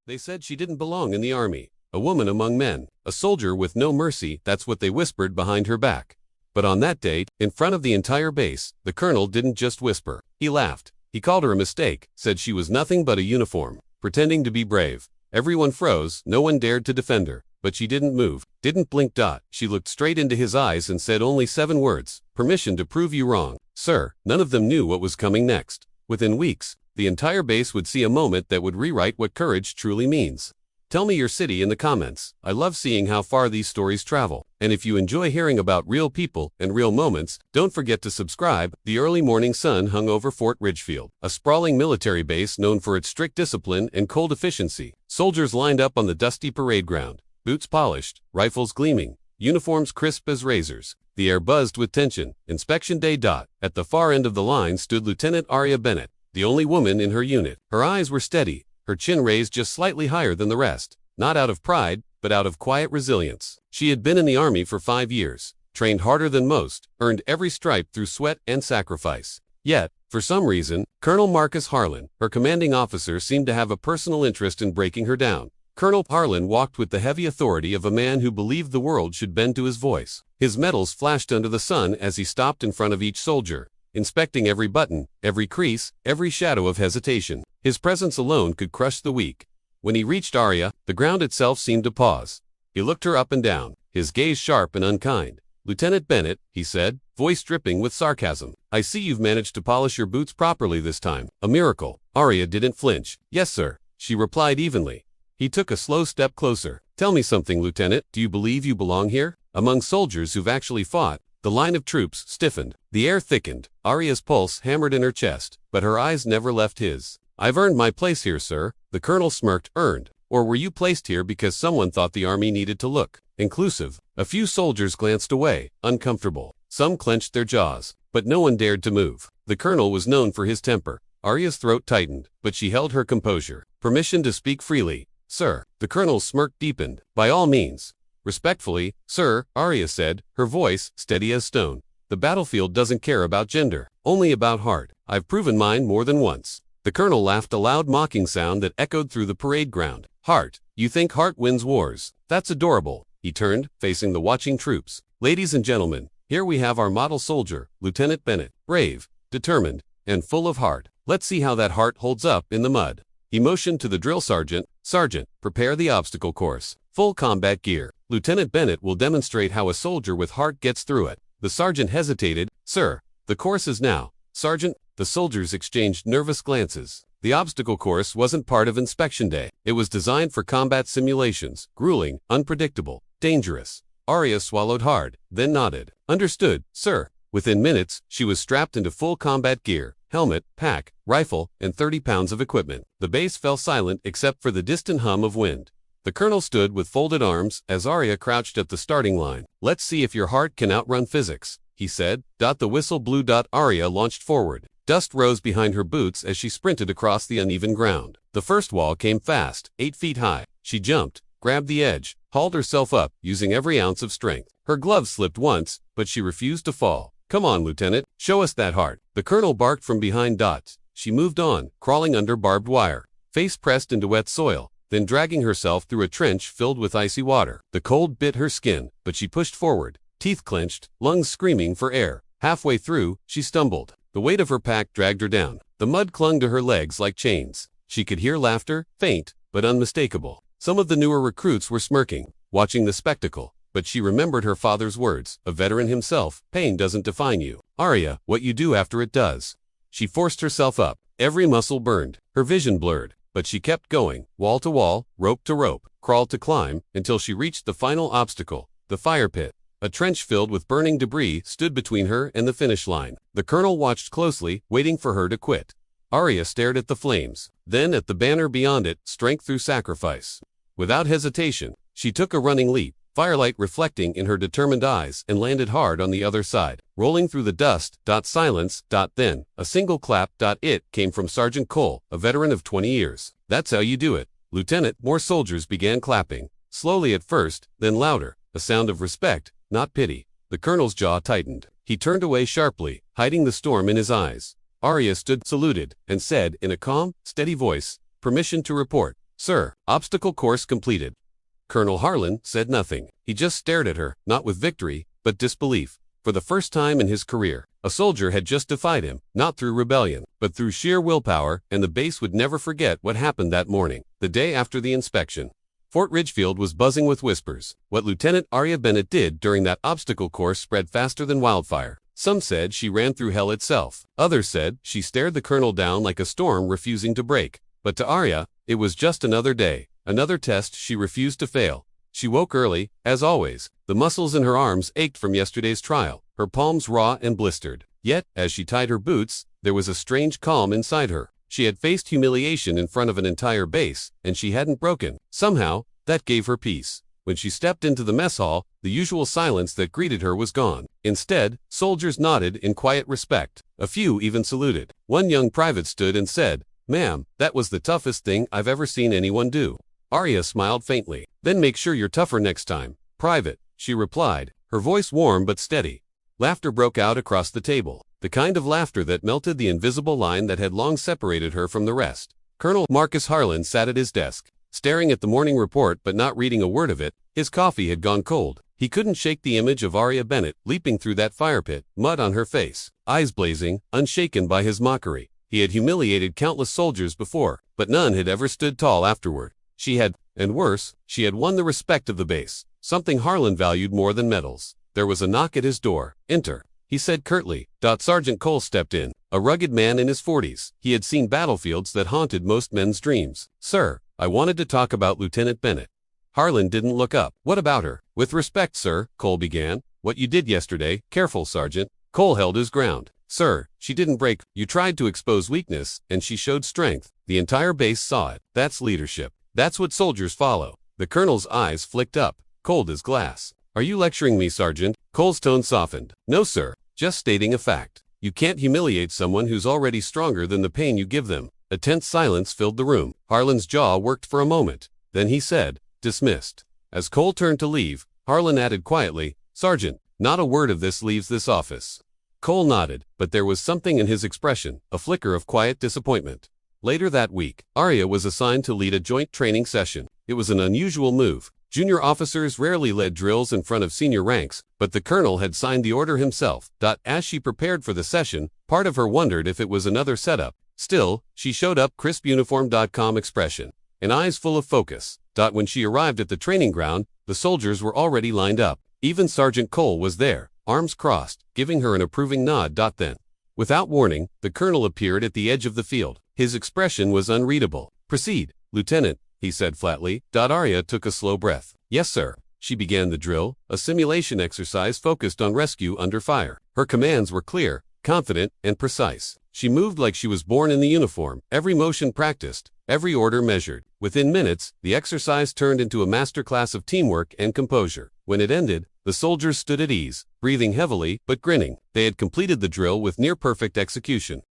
They said she didn't belong in the army. A woman among men. A soldier with no mercy, that's what they whispered behind her back. But on that day, in front of the entire base, the colonel didn't just whisper. He laughed. He called her a mistake, said she was nothing but a uniform, pretending to be brave. Everyone froze, no one dared to defend her. But she didn't move, didn't blink. She looked straight into his eyes and said only 7 words, "Permission to prove you wrong." Sir, none of them knew what was coming next. Within weeks, the entire base would see a moment that would rewrite what courage truly means. Tell me your city in the comments. I love seeing how far these stories travel. And if you enjoy hearing about real people and real moments, don't forget to subscribe. The early morning sun hung over Fort Ridgefield, a sprawling military base known for its strict discipline and cold efficiency. Soldiers lined up on the dusty parade ground, boots polished, rifles gleaming, uniforms crisp as razors. The air buzzed with tension. Inspection day. At the far end of the line stood Lieutenant Aria Bennett, the only woman in her unit. Her eyes were steady, her chin raised just slightly higher than the rest, not out of pride, but out of quiet resilience. She had been in the army for 5 years, trained harder than most, earned every stripe through sweat and sacrifice. Yet, for some reason, Colonel Marcus Harlan, her commanding officer, seemed to have a personal interest in breaking her down. Colonel Harlan walked with the heavy authority of a man who believed the world should bend to his voice. His medals flashed under the sun as he stopped in front of each soldier, inspecting every button, every crease, every shadow of hesitation. His presence alone could crush the weak. When he reached Arya, the ground itself seemed to pause. He looked her up and down, his gaze sharp and unkind. "Lieutenant Bennett," he said, voice dripping with sarcasm, "I see you've managed to polish your boots properly this time. A miracle." Arya didn't flinch. "Yes, sir," she replied evenly. He took a slow step closer. "Tell me something, Lieutenant. Do you believe you belong here? Among soldiers who've actually fought?" The line of troops stiffened. The air thickened. Arya's pulse hammered in her chest, but her eyes never left his. "I've earned my place here, sir." The colonel smirked. "Earned? Or were you placed here because someone thought the army needed to look inclusive?" A few soldiers glanced away, uncomfortable. Some clenched their jaws, but no one dared to move. The colonel was known for his temper. Arya's throat tightened, but she held her composure. "Permission to speak freely, sir." The colonel's smirk deepened. "By all means." "Respectfully, sir," Arya said, her voice steady as stone. "The battlefield doesn't care about gender, only about heart. I've proven mine more than once." The colonel laughed, a loud mocking sound that echoed through the parade ground. "Heart? You think heart wins wars? That's adorable." He turned, facing the watching troops. "Ladies and gentlemen, here we have our model soldier, Lieutenant Bennett. Brave, determined, and full of heart. Let's see how that heart holds up in the mud." He motioned to the drill sergeant. "Sergeant, prepare the obstacle course. Full combat gear. Lieutenant Bennett will demonstrate how a soldier with heart gets through it." The sergeant hesitated. "Sir, the course is now." "Sergeant?" The soldiers exchanged nervous glances. The obstacle course wasn't part of inspection day. It was designed for combat simulations, grueling, unpredictable, dangerous. Arya swallowed hard, then nodded. "Understood, sir." Within minutes, she was strapped into full combat gear, helmet, pack, rifle, and 30 pounds of equipment. The base fell silent except for the distant hum of wind. The colonel stood with folded arms as Arya crouched at the starting line. "Let's see if your heart can outrun physics," he said. The whistle blew. Arya launched forward. Dust rose behind her boots as she sprinted across the uneven ground. The first wall came fast, 8 feet high. She jumped, grabbed the edge, hauled herself up, using every ounce of strength. Her gloves slipped once, but she refused to fall. "Come on, Lieutenant, show us that heart." The colonel barked from behind. She moved on, crawling under barbed wire, face pressed into wet soil, then dragging herself through a trench filled with icy water. The cold bit her skin, but she pushed forward, teeth clenched, lungs screaming for air. Halfway through, she stumbled. The weight of her pack dragged her down. The mud clung to her legs like chains. She could hear laughter, faint, but unmistakable. Some of the newer recruits were smirking, watching the spectacle, but she remembered her father's words, a veteran himself. "Pain doesn't define you, Arya, what you do after it does." She forced herself up. Every muscle burned, her vision blurred, but she kept going, wall to wall, rope to rope, crawl to climb, until she reached the final obstacle, the fire pit. A trench filled with burning debris stood between her and the finish line. The colonel watched closely, waiting for her to quit. Arya stared at the flames, then at the banner beyond it, strength through sacrifice. Without hesitation, she took a running leap, firelight reflecting in her determined eyes, and landed hard on the other side, rolling through the dust. Silence. Then, a single clap. It came from Sergeant Cole, a veteran of 20 years. "That's how you do it, Lieutenant." More soldiers began clapping, slowly at first, then louder, a sound of respect, not pity. The colonel's jaw tightened. He turned away sharply, hiding the storm in his eyes. Arya stood, saluted, and said in a calm, steady voice, "Permission to report." Sir, obstacle course completed. Colonel Harlan said nothing. He just stared at her, not with victory, but disbelief. For the first time in his career, a soldier had just defied him, not through rebellion, but through sheer willpower, and the base would never forget what happened that morning, the day after the inspection. Fort Ridgefield was buzzing with whispers. What Lieutenant Arya Bennett did during that obstacle course spread faster than wildfire. Some said she ran through hell itself. Others said she stared the colonel down like a storm refusing to break. But to Arya, it was just another day, another test she refused to fail. She woke early, as always. The muscles in her arms ached from yesterday's trial, her palms raw and blistered. Yet, as she tied her boots, there was a strange calm inside her. She had faced humiliation in front of an entire base, and she hadn't broken. Somehow, that gave her peace. When she stepped into the mess hall, the usual silence that greeted her was gone. Instead, soldiers nodded in quiet respect. A few even saluted. One young private stood and said, "Ma'am, that was the toughest thing I've ever seen anyone do." Arya smiled faintly. "Then make sure you're tougher next time, Private," she replied, her voice warm but steady. Laughter broke out across the table, the kind of laughter that melted the invisible line that had long separated her from the rest. Colonel Marcus Harlan sat at his desk, staring at the morning report but not reading a word of it. His coffee had gone cold. He couldn't shake the image of Arya Bennett leaping through that fire pit, mud on her face, eyes blazing, unshaken by his mockery. He had humiliated countless soldiers before, but none had ever stood tall afterward. She had, and worse, she had won the respect of the base, something Harlan valued more than medals. There was a knock at his door. "Enter," he said curtly. Sergeant Cole stepped in, a rugged man in his 40s. He had seen battlefields that haunted most men's dreams. "Sir, I wanted to talk about Lieutenant Bennett." Harlan didn't look up. "What about her?" "With respect, sir," Cole began. "What you did yesterday." "Careful, Sergeant." Cole held his ground. "Sir, she didn't break. You tried to expose weakness, and she showed strength. The entire base saw it. That's leadership. That's what soldiers follow." The colonel's eyes flicked up, cold as glass. "Are you lecturing me, Sergeant?" Cole's tone softened. "No, sir. Just stating a fact. You can't humiliate someone who's already stronger than the pain you give them." A tense silence filled the room. Harlan's jaw worked for a moment. Then he said, "Dismissed." As Cole turned to leave, Harlan added quietly, "Sergeant, not a word of this leaves this office." Cole nodded, but there was something in his expression, a flicker of quiet disappointment. Later that week, Arya was assigned to lead a joint training session. It was an unusual move. Junior officers rarely led drills in front of senior ranks, but the colonel had signed the order himself. As she prepared for the session, part of her wondered if it was another setup. Still, she showed up crisp uniform.com expression, and eyes full of focus. When she arrived at the training ground, the soldiers were already lined up. Even Sergeant Cole was there, arms crossed, giving her an approving nod. Then, without warning, the colonel appeared at the edge of the field. His expression was unreadable. "Proceed, Lieutenant," he said flatly. Arya took a slow breath. "Yes, sir." She began the drill, a simulation exercise focused on rescue under fire. Her commands were clear, confident, and precise. She moved like she was born in the uniform, every motion practiced, every order measured. Within minutes, the exercise turned into a masterclass of teamwork and composure. When it ended, the soldiers stood at ease, breathing heavily but grinning. They had completed the drill with near-perfect execution.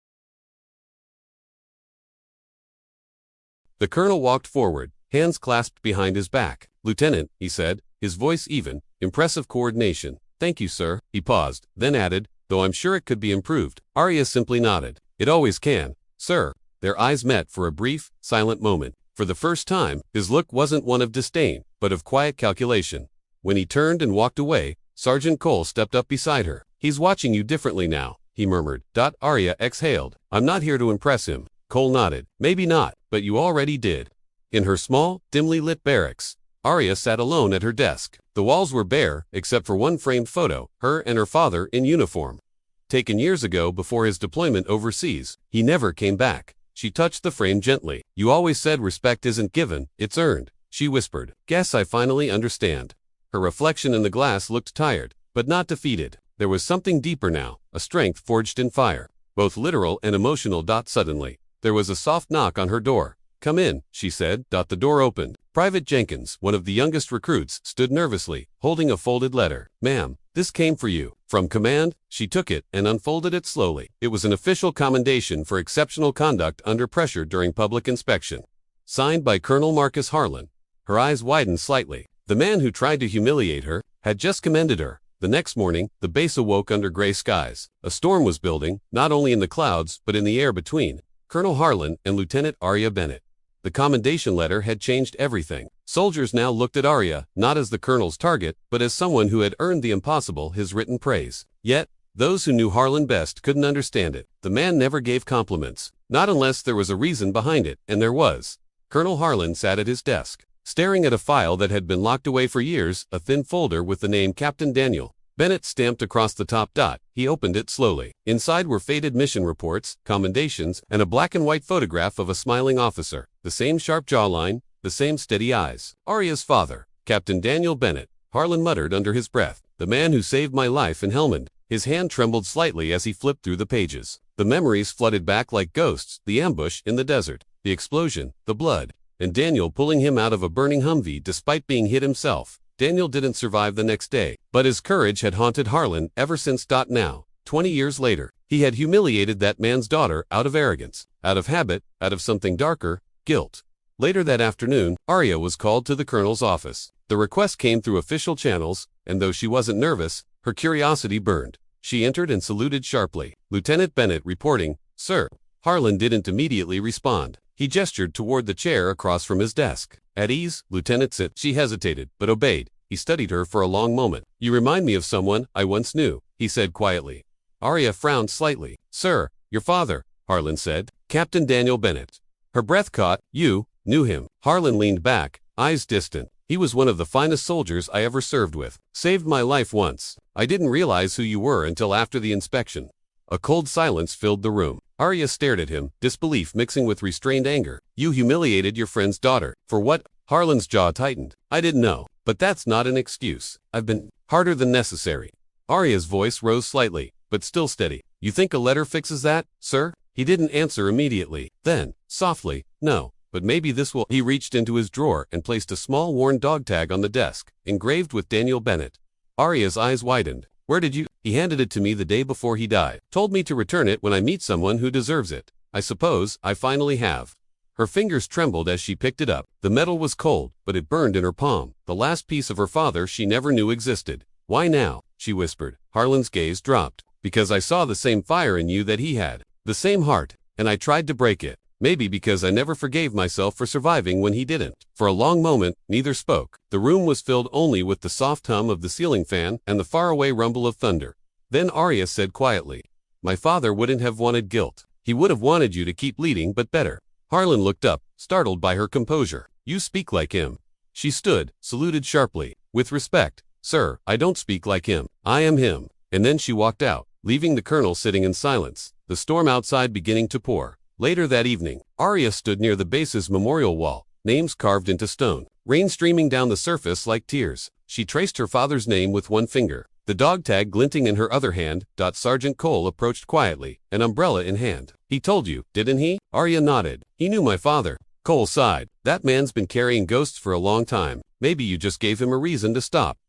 The colonel walked forward, hands clasped behind his back. "Lieutenant," he said, his voice even, impressive coordination. "Thank you, sir." He paused, then added, "though I'm sure it could be improved." Arya simply nodded. "It always can, sir." Their eyes met for a brief, silent moment. For the first time, his look wasn't one of disdain, but of quiet calculation. When he turned and walked away, Sergeant Cole stepped up beside her. "He's watching you differently now," he murmured. Arya exhaled. "I'm not here to impress him." Cole nodded. "Maybe not, but you already did." In her small, dimly lit barracks, Arya sat alone at her desk. The walls were bare, except for one framed photo, her and her father in uniform. Taken years ago before his deployment overseas, he never came back. She touched the frame gently. "You always said respect isn't given, it's earned," she whispered. "Guess I finally understand." Her reflection in the glass looked tired, but not defeated. There was something deeper now, a strength forged in fire, both literal and emotional. Suddenly, there was a soft knock on her door. "Come in," she said. The door opened. Private Jenkins, one of the youngest recruits, stood nervously, holding a folded letter. "Ma'am, this came for you." From command, she took it and unfolded it slowly. It was an official commendation for exceptional conduct under pressure during public inspection. Signed by Colonel Marcus Harlan. Her eyes widened slightly. The man who tried to humiliate her had just commended her. The next morning, the base awoke under gray skies. A storm was building, not only in the clouds but in the air between Colonel Harlan and Lieutenant Arya Bennett. The commendation letter had changed everything. Soldiers now looked at Arya, not as the colonel's target, but as someone who had earned the impossible, his written praise. Yet, those who knew Harlan best couldn't understand it. The man never gave compliments. Not unless there was a reason behind it, and there was. Colonel Harlan sat at his desk, staring at a file that had been locked away for years, a thin folder with the name Captain Daniel Bennett stamped across the top dot. He opened it slowly. Inside were faded mission reports, commendations, and a black and white photograph of a smiling officer. The same sharp jawline, the same steady eyes. Arya's father, Captain Daniel Bennett, Harlan muttered under his breath. The man who saved my life in Helmand. His hand trembled slightly as he flipped through the pages. The memories flooded back like ghosts, the ambush in the desert, the explosion, the blood, and Daniel pulling him out of a burning Humvee despite being hit himself. Daniel didn't survive the next day, but his courage had haunted Harlan ever since. Now, 20 years later, he had humiliated that man's daughter out of arrogance, out of habit, out of something darker, guilt. Later that afternoon, Arya was called to the colonel's office. The request came through official channels, and though she wasn't nervous, her curiosity burned. She entered and saluted sharply. Lieutenant Bennett reporting, "Sir." Harlan didn't immediately respond. He gestured toward the chair across from his desk. "At ease, Lieutenant, sit." She hesitated, but obeyed. He studied her for a long moment. "You remind me of someone I once knew," he said quietly. Arya frowned slightly. "Sir, your father," Harlan said. "Captain Daniel Bennett." Her breath caught. "You knew him." Harlan leaned back, eyes distant. "He was one of the finest soldiers I ever served with. Saved my life once. I didn't realize who you were until after the inspection." A cold silence filled the room. Arya stared at him, disbelief mixing with restrained anger. "You humiliated your friend's daughter. For what?" Harlan's jaw tightened. "I didn't know. But that's not an excuse. I've been harder than necessary." Arya's voice rose slightly, but still steady. "You think a letter fixes that, sir?" He didn't answer immediately. Then, softly, "No. But maybe this will." He reached into his drawer and placed a small worn dog tag on the desk, engraved with Daniel Bennett. Arya's eyes widened. "Where did you?" "He handed it to me the day before he died. Told me to return it when I meet someone who deserves it. I suppose I finally have." Her fingers trembled as she picked it up. The metal was cold, but it burned in her palm. The last piece of her father she never knew existed. "Why now?" she whispered. Harlan's gaze dropped. "Because I saw the same fire in you that he had. The same heart. And I tried to break it. Maybe because I never forgave myself for surviving when he didn't." For a long moment, neither spoke. The room was filled only with the soft hum of the ceiling fan and the faraway rumble of thunder. Then Arya said quietly, "My father wouldn't have wanted guilt. He would have wanted you to keep leading, but better." Harlan looked up, startled by her composure. "You speak like him." She stood, saluted sharply. "With respect, sir, I don't speak like him. I am him." And then she walked out, leaving the colonel sitting in silence, the storm outside beginning to pour. Later that evening, Arya stood near the base's memorial wall, names carved into stone, rain streaming down the surface like tears. She traced her father's name with one finger, the dog tag glinting in her other hand. Sergeant Cole approached quietly, an umbrella in hand. "He told you, didn't he?" Arya nodded. "He knew my father." Cole sighed. "That man's been carrying ghosts for a long time. Maybe you just gave him a reason to stop."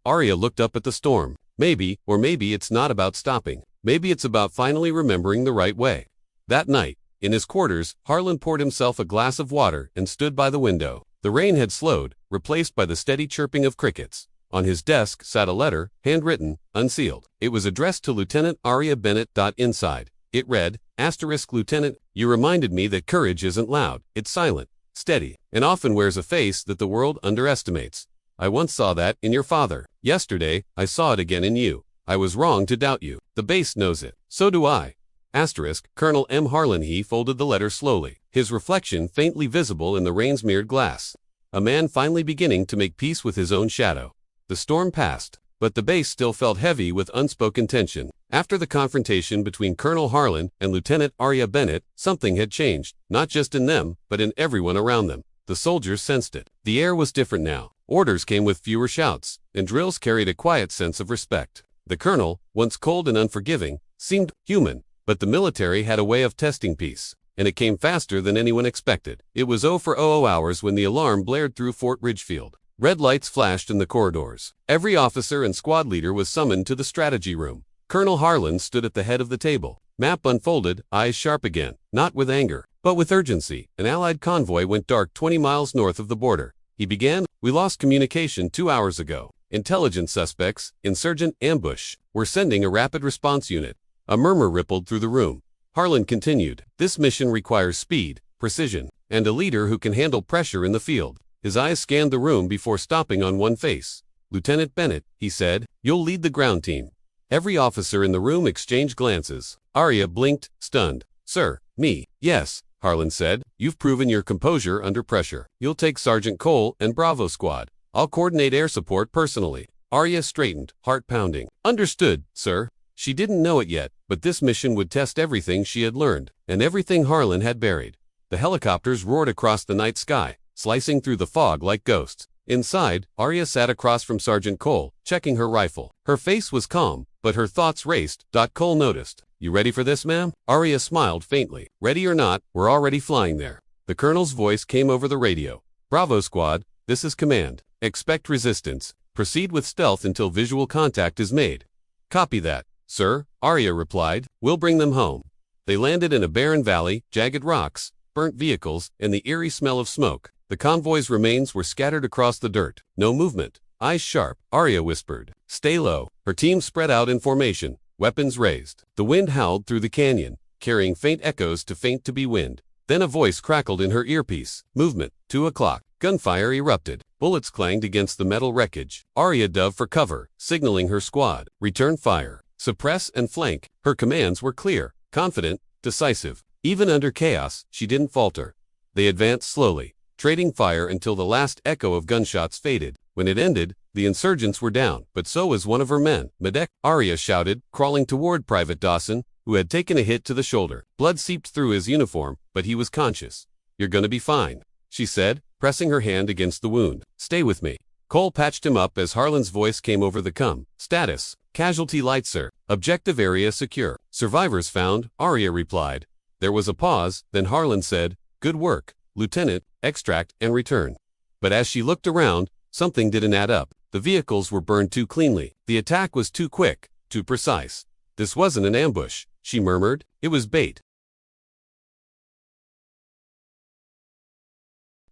Arya looked up at the storm. "Maybe, or maybe it's not about stopping. Maybe it's about finally remembering the right way." That night, in his quarters, Harlan poured himself a glass of water and stood by the window. The rain had slowed, replaced by the steady chirping of crickets. On his desk sat a letter, handwritten, unsealed. It was addressed to Lieutenant Arya Bennett. Inside, it read, "Lieutenant, you reminded me that courage isn't loud. It's silent, steady, and often wears a face that the world underestimates. I once saw that in your father. Yesterday, I saw it again in you. I was wrong to doubt you. The base knows it. So do I." Colonel M. Harlan. He folded the letter slowly, his reflection faintly visible in the rain-smeared glass. A man finally beginning to make peace with his own shadow. The storm passed, but the base still felt heavy with unspoken tension. After the confrontation between Colonel Harlan and Lieutenant Arya Bennett, something had changed, not just in them, but in everyone around them. The soldiers sensed it. The air was different now. Orders came with fewer shouts, and drills carried a quiet sense of respect. The colonel, once cold and unforgiving, seemed human. But the military had a way of testing peace, and it came faster than anyone expected. It was 0 hours when the alarm blared through Fort Ridgefield. Red lights flashed in the corridors. Every officer and squad leader was summoned to the strategy room. Colonel Harlan stood at the head of the table, map unfolded, eyes sharp again, not with anger, but with urgency. An Allied convoy went dark 20 miles north of the border. He began, "We lost communication 2 hours ago. Intelligence suspects, insurgent ambush. We're sending a rapid response unit." A murmur rippled through the room. Harlan continued, "This mission requires speed, precision, and a leader who can handle pressure in the field. His eyes scanned the room before stopping on one face. Lieutenant Bennett, he said, you'll lead the ground team. Every officer in the room exchanged glances. Arya blinked, stunned. Sir, me. Yes, Harlan said. You've proven your composure under pressure. You'll take Sergeant Cole and Bravo Squad. I'll coordinate air support personally. Arya straightened, heart pounding. Understood, sir. She didn't know it yet, but this mission would test everything she had learned, and everything Harlan had buried. The helicopters roared across the night sky, slicing through the fog like ghosts. Inside, Arya sat across from Sergeant Cole, checking her rifle. Her face was calm, but her thoughts raced. Cole noticed. You ready for this, ma'am? Arya smiled faintly. Ready or not, we're already flying there. The colonel's voice came over the radio. Bravo Squad, this is command. Expect resistance. Proceed with stealth until visual contact is made. Copy that, sir, Arya replied. We'll bring them home. They landed in a barren valley, jagged rocks, burnt vehicles, and the eerie smell of smoke. The convoy's remains were scattered across the dirt. No movement. Eyes sharp, Arya whispered. Stay low. Her team spread out in formation, weapons raised. The wind howled through the canyon, carrying faint echoes to faint to be wind. Then a voice crackled in her earpiece. Movement, 2 o'clock. Gunfire erupted. Bullets clanged against the metal wreckage. Arya dove for cover, signaling her squad. Return fire. Suppress and flank. Her commands were clear, confident, decisive. Even under chaos, she didn't falter. They advanced slowly, trading fire until the last echo of gunshots faded. When it ended, the insurgents were down, but so was one of her men. Medek, Arya shouted, crawling toward Private Dawson, who had taken a hit to the shoulder. Blood seeped through his uniform, but he was conscious. You're gonna be fine, she said, pressing her hand against the wound. Stay with me. Cole patched him up as Harlan's voice came over the comm. Status, casualty light, sir. Objective area secure. Survivors found, Arya replied. There was a pause, then Harlan said, good work, Lieutenant, extract and return. But as she looked around, something didn't add up. The vehicles were burned too cleanly. The attack was too quick, too precise. This wasn't an ambush, she murmured. It was bait.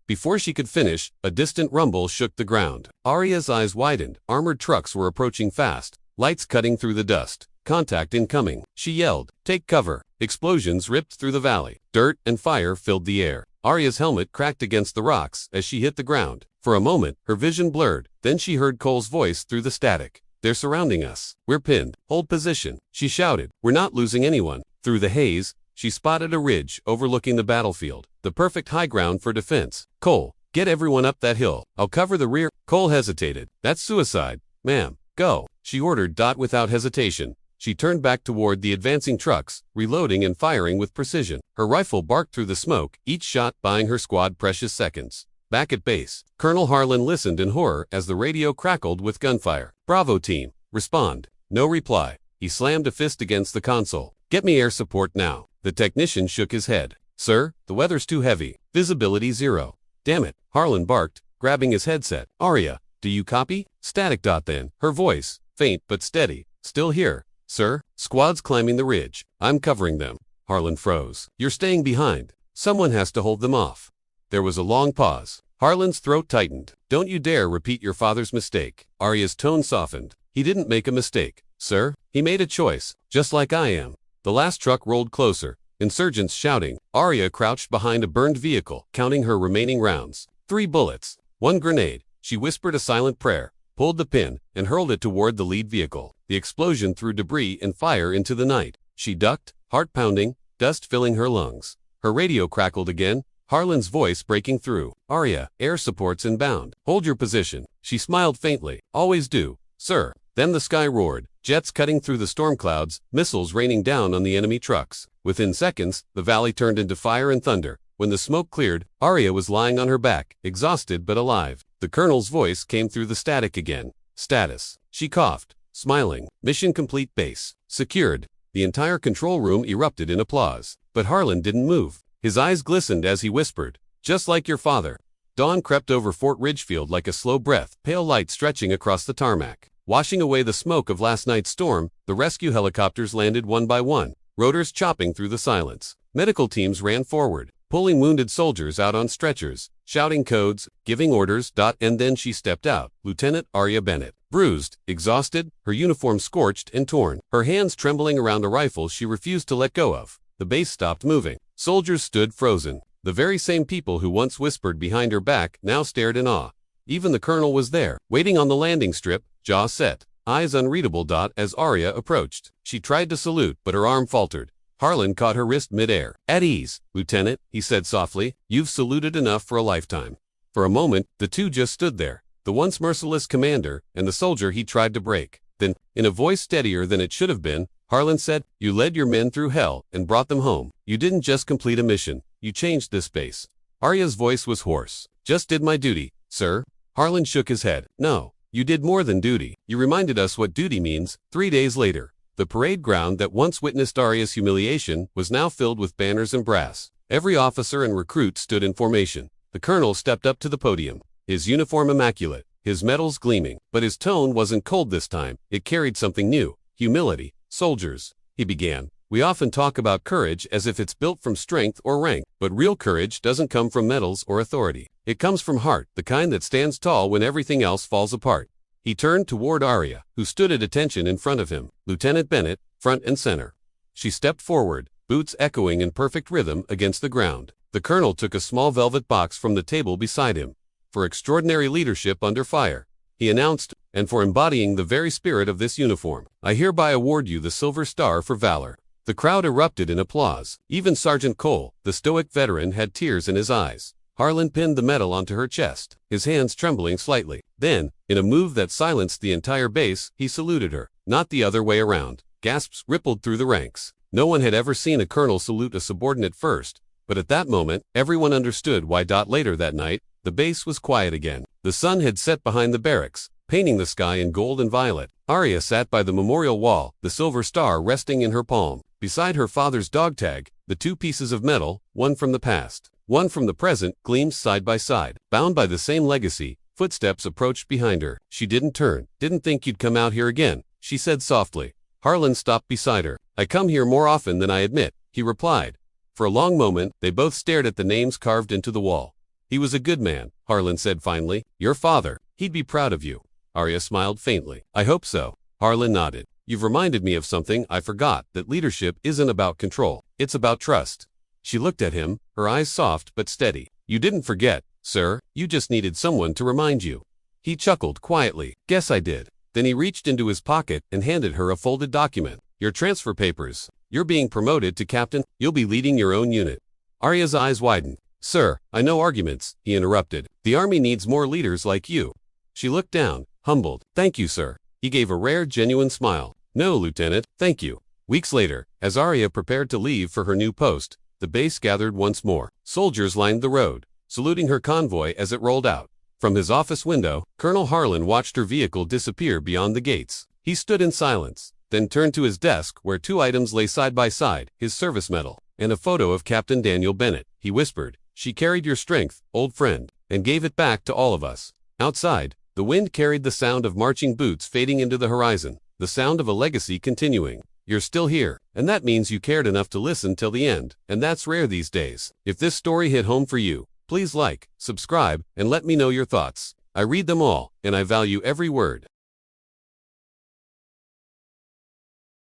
Before she could finish, a distant rumble shook the ground. Arya's eyes widened. Armored trucks were approaching fast, lights cutting through the dust. Contact incoming. She yelled, take cover. Explosions ripped through the valley. Dirt and fire filled the air. Arya's helmet cracked against the rocks as she hit the ground. For a moment, her vision blurred. Then she heard Cole's voice through the static. They're surrounding us. We're pinned. Hold position. She shouted. We're not losing anyone. Through the haze, she spotted a ridge overlooking the battlefield. The perfect high ground for defense. Cole, get everyone up that hill. I'll cover the rear. Cole hesitated. That's suicide. Ma'am, go. She ordered. Without hesitation. She turned back toward the advancing trucks, reloading and firing with precision. Her rifle barked through the smoke, each shot buying her squad precious seconds. Back at base, Colonel Harlan listened in horror as the radio crackled with gunfire. Bravo team, respond. No reply. He slammed a fist against the console. Get me air support now. The technician shook his head. Sir, the weather's too heavy. Visibility 0. Damn it, Harlan barked, grabbing his headset. Arya, do you copy? Static. Then, her voice, faint but steady. Still here. Sir, squads climbing the ridge. I'm covering them. Harlan froze. You're staying behind. Someone has to hold them off. There was a long pause. Harlan's throat tightened. Don't you dare repeat your father's mistake. Arya's tone softened. He didn't make a mistake, sir. He made a choice, just like I am. The last truck rolled closer, insurgents shouting. Arya crouched behind a burned vehicle, counting her remaining rounds. 3 bullets. 1 grenade. She whispered a silent prayer, pulled the pin, and hurled it toward the lead vehicle. The explosion threw debris and fire into the night. She ducked, heart pounding, dust filling her lungs. Her radio crackled again, Harlan's voice breaking through. Arya, air support's inbound. Hold your position. She smiled faintly. Always do, sir. Then the sky roared, jets cutting through the storm clouds, missiles raining down on the enemy trucks. Within seconds, the valley turned into fire and thunder. When the smoke cleared, Arya was lying on her back, exhausted but alive. The colonel's voice came through the static again. Status. She coughed, smiling. Mission complete. Base secured. The entire control room erupted in applause. But Harlan didn't move. His eyes glistened as he whispered, just like your father. Dawn crept over Fort Ridgefield like a slow breath, pale light stretching across the tarmac. Washing away the smoke of last night's storm, the rescue helicopters landed one by one, rotors chopping through the silence. Medical teams ran forward, pulling wounded soldiers out on stretchers, shouting codes, giving orders. And then she stepped out, Lieutenant Arya Bennett. Bruised, exhausted, her uniform scorched and torn, her hands trembling around a rifle she refused to let go of. The base stopped moving. Soldiers stood frozen. The very same people who once whispered behind her back now stared in awe. Even the colonel was there, waiting on the landing strip, jaw set, eyes unreadable. As Arya approached, she tried to salute, but her arm faltered. Harlan caught her wrist mid-air. "At ease, Lieutenant," he said softly. "You've saluted enough for a lifetime." For a moment, the two just stood there, the once merciless commander and the soldier he tried to break. Then, in a voice steadier than it should have been, Harlan said, "You led your men through hell and brought them home. You didn't just complete a mission, you changed this base." Arya's voice was hoarse. "Just did my duty, sir." Harlan shook his head. "No, you did more than duty. You reminded us what duty means." 3 days later, the parade ground that once witnessed Arya's humiliation was now filled with banners and brass. Every officer and recruit stood in formation. The colonel stepped up to the podium, his uniform immaculate, his medals gleaming, but his tone wasn't cold this time. It carried something new. Humility. "Soldiers," he began, "we often talk about courage as if it's built from strength or rank, but real courage doesn't come from medals or authority. It comes from heart, the kind that stands tall when everything else falls apart." He turned toward Arya, who stood at attention in front of him. Lieutenant Bennett, front and center. She stepped forward, boots echoing in perfect rhythm against the ground. The colonel took a small velvet box from the table beside him. "For extraordinary leadership under fire," he announced, "and for embodying the very spirit of this uniform, I hereby award you the Silver Star for valor." The crowd erupted in applause. Even Sergeant Cole, the stoic veteran, had tears in his eyes. Harlan pinned the medal onto her chest, his hands trembling slightly. Then, in a move that silenced the entire base, he saluted her. Not the other way around. Gasps rippled through the ranks. No one had ever seen a colonel salute a subordinate first, but at that moment, everyone understood why. Later that night, the base was quiet again. The sun had set behind the barracks, painting the sky in gold and violet. Arya sat by the memorial wall, the Silver Star resting in her palm. Beside her father's dog tag, the two pieces of metal, one from the past, one from the present, gleamed side by side. Bound by the same legacy, footsteps approached behind her. She didn't turn. "Didn't think you'd come out here again," she said softly. Harlan stopped beside her. "I come here more often than I admit," he replied. For a long moment, they both stared at the names carved into the wall. "He was a good man," Harlan said finally. "Your father. He'd be proud of you." Arya smiled faintly. "I hope so." Harlan nodded. "You've reminded me of something I forgot, that leadership isn't about control. It's about trust." She looked at him, her eyes soft but steady. "You didn't forget, sir. You just needed someone to remind you." He chuckled quietly. "Guess I did." Then he reached into his pocket and handed her a folded document. "Your transfer papers. You're being promoted to captain. You'll be leading your own unit." Arya's eyes widened. "Sir, I know arguments," he interrupted. "The army needs more leaders like you." She looked down, humbled. "Thank you, sir." He gave a rare, genuine smile. "No, Lieutenant, thank you." Weeks later, as Arya prepared to leave for her new post, the base gathered once more. Soldiers lined the road, saluting her convoy as it rolled out. From his office window, Colonel Harlan watched her vehicle disappear beyond the gates. He stood in silence, then turned to his desk where two items lay side by side, his service medal and a photo of Captain Daniel Bennett. He whispered, "She carried your strength, old friend, and gave it back to all of us." Outside, the wind carried the sound of marching boots fading into the horizon, the sound of a legacy continuing. You're still here, and that means you cared enough to listen till the end, and that's rare these days. If this story hit home for you, please like, subscribe, and let me know your thoughts. I read them all, and I value every word.